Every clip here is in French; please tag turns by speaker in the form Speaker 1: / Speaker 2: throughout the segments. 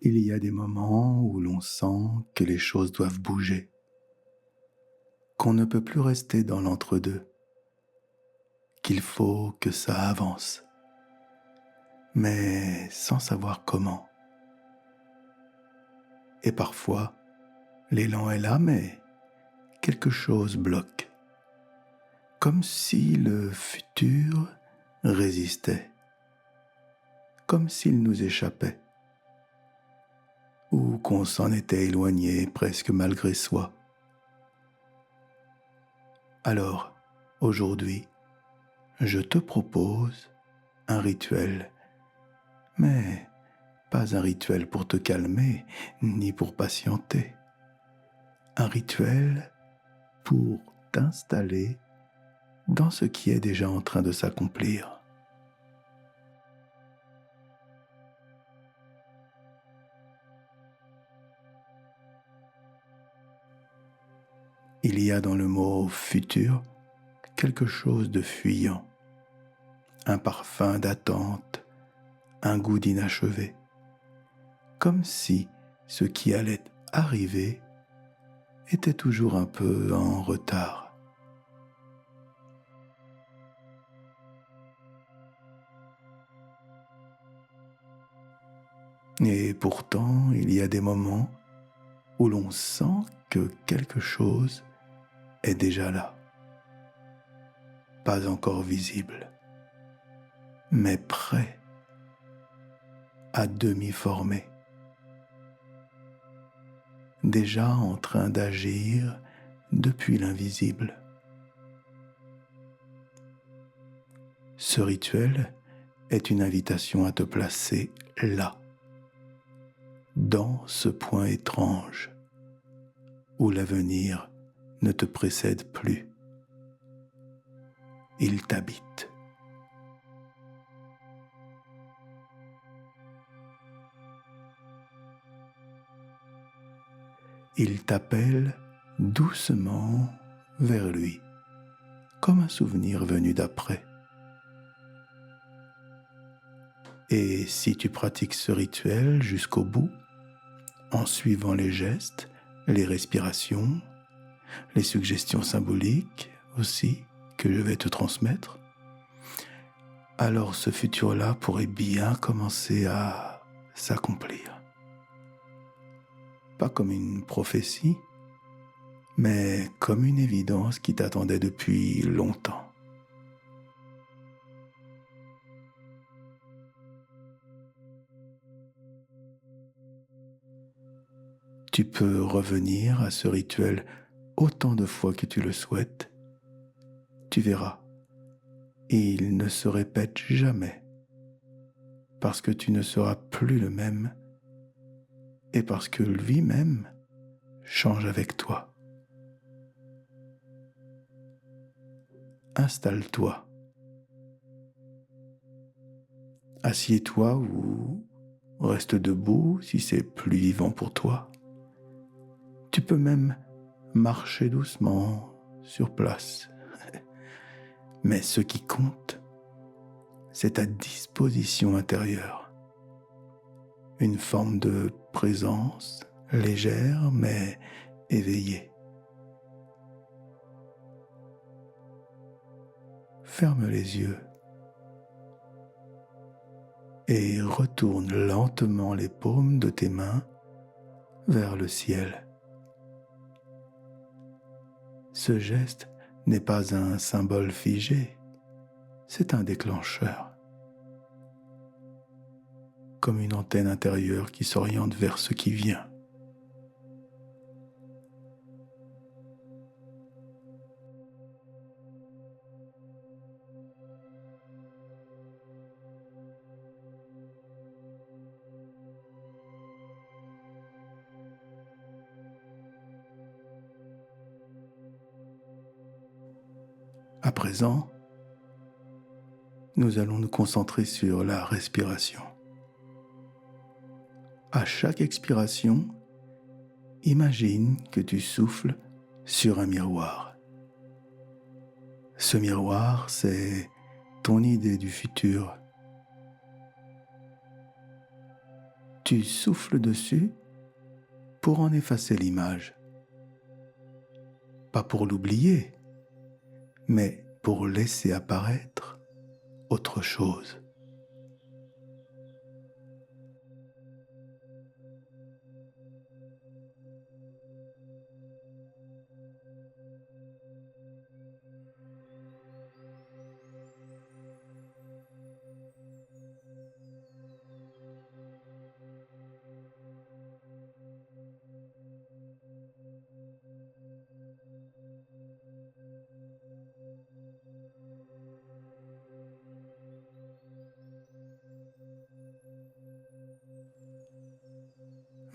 Speaker 1: Il y a des moments où l'on sent que les choses doivent bouger, qu'on ne peut plus rester dans l'entre-deux, qu'il faut que ça avance, mais sans savoir comment. Et parfois, l'élan est là, mais quelque chose bloque, comme si le futur résistait, comme s'il nous échappait, ou qu'on s'en était éloigné presque malgré soi. Alors, aujourd'hui, je te propose un rituel, mais pas un rituel pour te calmer, ni pour patienter. Un rituel pour t'installer dans ce qui est déjà en train de s'accomplir. Il y a dans le mot futur quelque chose de fuyant, un parfum d'attente, un goût d'inachevé, comme si ce qui allait arriver était toujours un peu en retard. Et pourtant, il y a des moments où l'on sent que quelque chose est déjà là, pas encore visible, mais prêt, à demi formé, déjà en train d'agir depuis l'invisible. Ce rituel est une invitation à te placer là, dans ce point étrange où l'avenir ne te précède plus. Il t'habite. Il t'appelle doucement vers lui, comme un souvenir venu d'après. Et si tu pratiques ce rituel jusqu'au bout, en suivant les gestes, les respirations, les suggestions symboliques aussi que je vais te transmettre, alors ce futur-là pourrait bien commencer à s'accomplir. Pas comme une prophétie, mais comme une évidence qui t'attendait depuis longtemps. Tu peux revenir à ce rituel autant de fois que tu le souhaites. Tu verras, il ne se répète jamais, parce que tu ne seras plus le même et parce que lui-même change avec toi. Installe-toi. Assieds-toi ou reste debout si c'est plus vivant pour toi. Tu peux même marcher doucement sur place. Mais ce qui compte, c'est ta disposition intérieure. Une forme de présence légère mais éveillée. Ferme les yeux et retourne lentement les paumes de tes mains vers le ciel. Ce geste n'est pas un symbole figé, c'est un déclencheur, comme une antenne intérieure qui s'oriente vers ce qui vient. À présent, nous allons nous concentrer sur la respiration. À chaque expiration, imagine que tu souffles sur un miroir. Ce miroir, c'est ton idée du futur. Tu souffles dessus pour en effacer l'image. Pas pour l'oublier, mais pour laisser apparaître autre chose.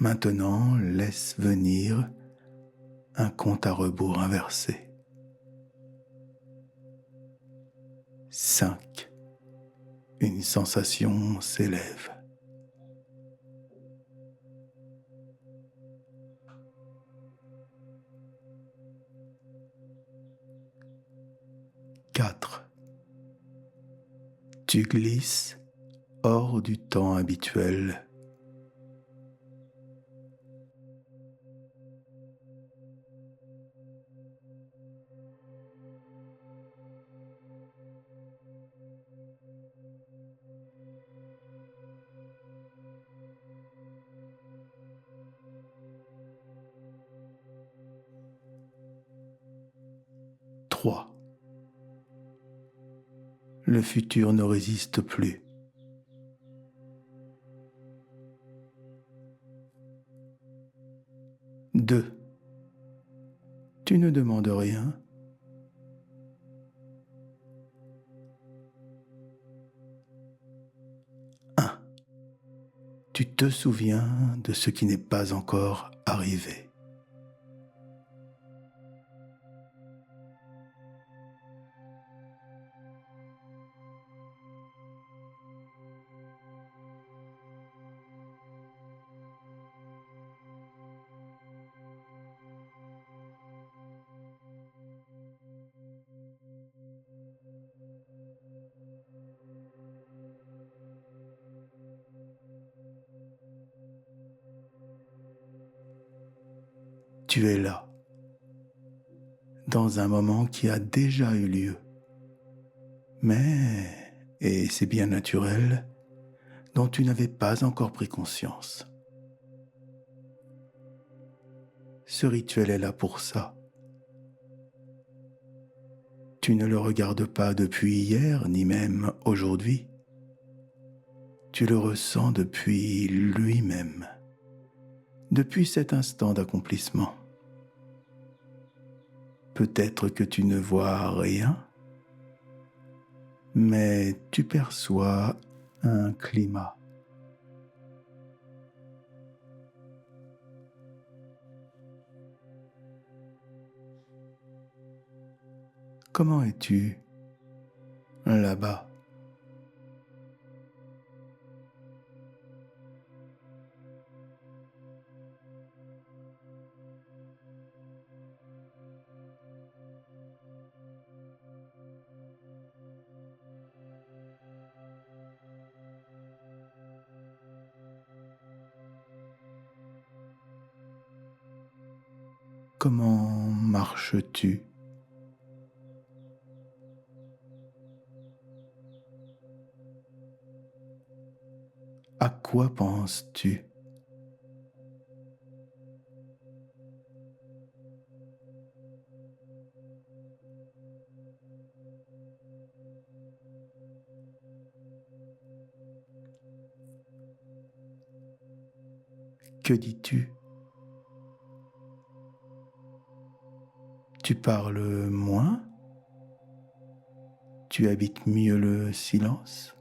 Speaker 1: Maintenant, laisse venir un compte à rebours inversé. 5. Une sensation s'élève. 4. Tu glisses hors du temps habituel. 3. Le futur ne résiste plus. 2. Tu ne demandes rien. 1. Tu te souviens de ce qui n'est pas encore arrivé. Tu es là, dans un moment qui a déjà eu lieu. Mais, et c'est bien naturel, dont tu n'avais pas encore pris conscience. Ce rituel est là pour ça. Tu ne le regardes pas depuis hier, ni même aujourd'hui. Tu le ressens depuis lui-même, depuis cet instant d'accomplissement. Peut-être que tu ne vois rien, mais tu perçois un climat. Comment es-tu là-bas? Comment marches-tu? À quoi penses-tu? Que dis-tu? Tu parles moins? Tu habites mieux le silence?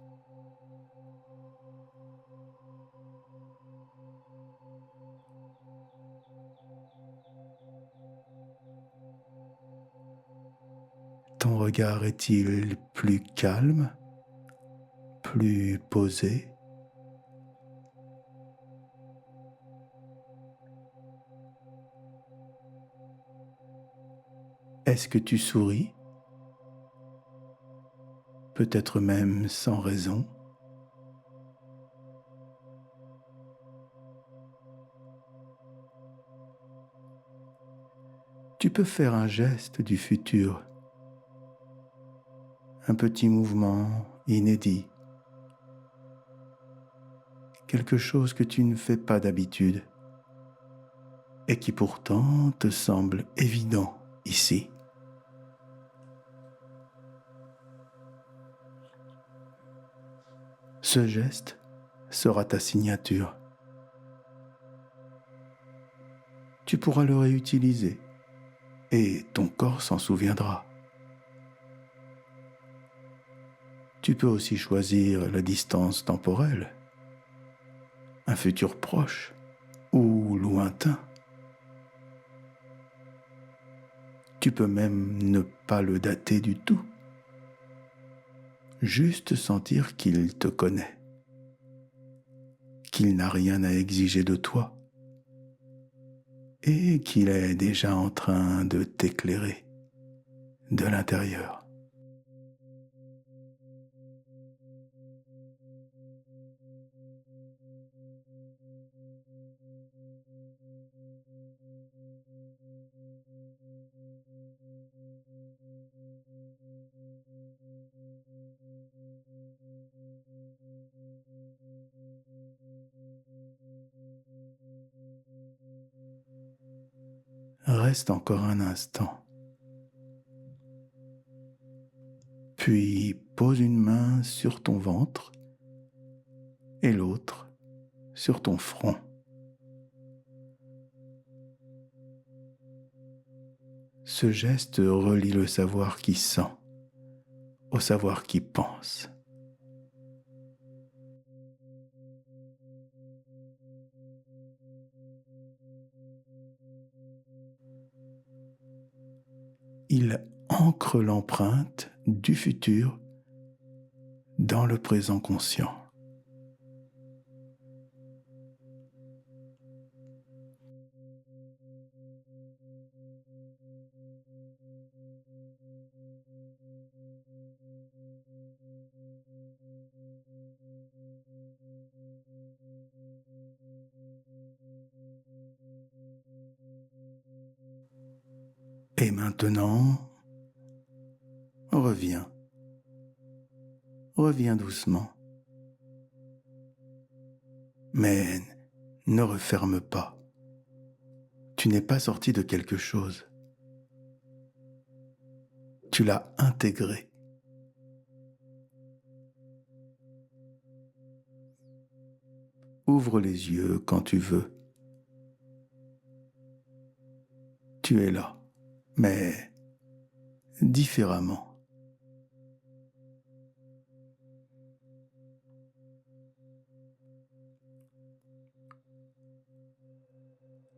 Speaker 1: Ton regard est-il plus calme, plus posé? Est-ce que tu souris? Peut-être même sans raison? Tu peux faire un geste du futur, un petit mouvement inédit, quelque chose que tu ne fais pas d'habitude et qui pourtant te semble évident ici. Ce geste sera ta signature. Tu pourras le réutiliser et ton corps s'en souviendra. Tu peux aussi choisir la distance temporelle, un futur proche ou lointain. Tu peux même ne pas le dater du tout, juste sentir qu'il te connaît, qu'il n'a rien à exiger de toi et qu'il est déjà en train de t'éclairer de l'intérieur. Reste encore un instant, puis pose une main sur ton ventre et l'autre sur ton front. Ce geste relie le savoir qui sent au savoir qui pense. Il ancre l'empreinte du futur dans le présent conscient. Et maintenant, reviens. Reviens doucement. Mais ne referme pas. Tu n'es pas sorti de quelque chose. Tu l'as intégré. Ouvre les yeux quand tu veux. Tu es là, mais différemment.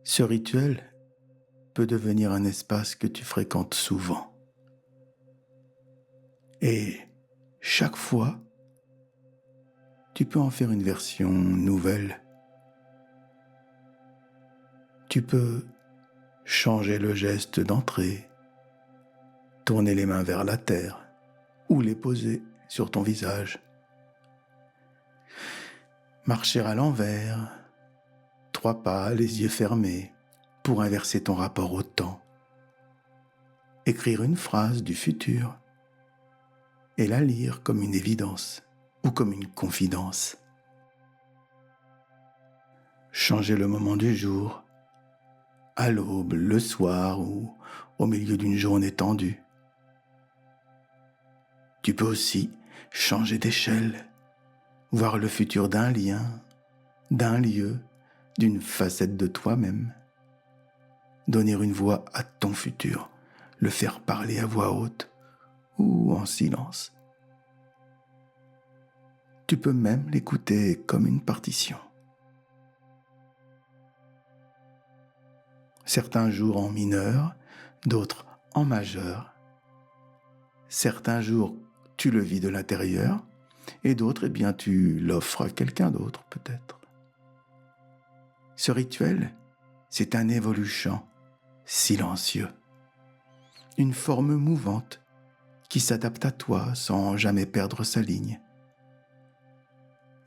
Speaker 1: Ce rituel peut devenir un espace que tu fréquentes souvent. Et chaque fois, tu peux en faire une version nouvelle. Tu peux changer le geste d'entrée, tourner les mains vers la terre ou les poser sur ton visage. Marcher à l'envers, 3 pas, les yeux fermés, pour inverser ton rapport au temps. Écrire une phrase du futur et la lire comme une évidence ou comme une confidence. Changer le moment du jour, à l'aube, le soir ou au milieu d'une journée tendue. Tu peux aussi changer d'échelle, voir le futur d'un lien, d'un lieu, d'une facette de toi-même. Donner une voix à ton futur, le faire parler à voix haute ou en silence. Tu peux même l'écouter comme une partition. Certains jours en mineur, d'autres en majeur. Certains jours, tu le vis de l'intérieur, et d'autres, tu l'offres à quelqu'un d'autre, peut-être. Ce rituel, c'est un évolution silencieux, une forme mouvante qui s'adapte à toi sans jamais perdre sa ligne.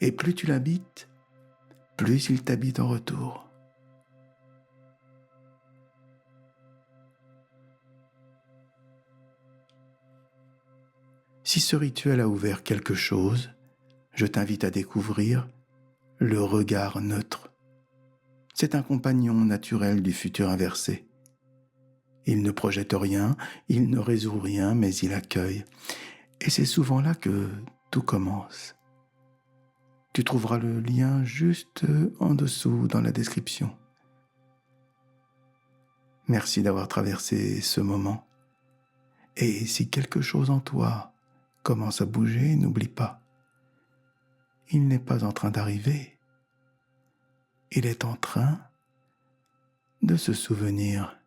Speaker 1: Et plus tu l'habites, plus il t'habite en retour. Si ce rituel a ouvert quelque chose, je t'invite à découvrir le regard neutre. C'est un compagnon naturel du futur inversé. Il ne projette rien, il ne résout rien, mais il accueille. Et c'est souvent là que tout commence. Tu trouveras le lien juste en dessous dans la description. Merci d'avoir traversé ce moment. Et si quelque chose en toi commence à bouger, n'oublie pas, il n'est pas en train d'arriver. Il est en train de se souvenir.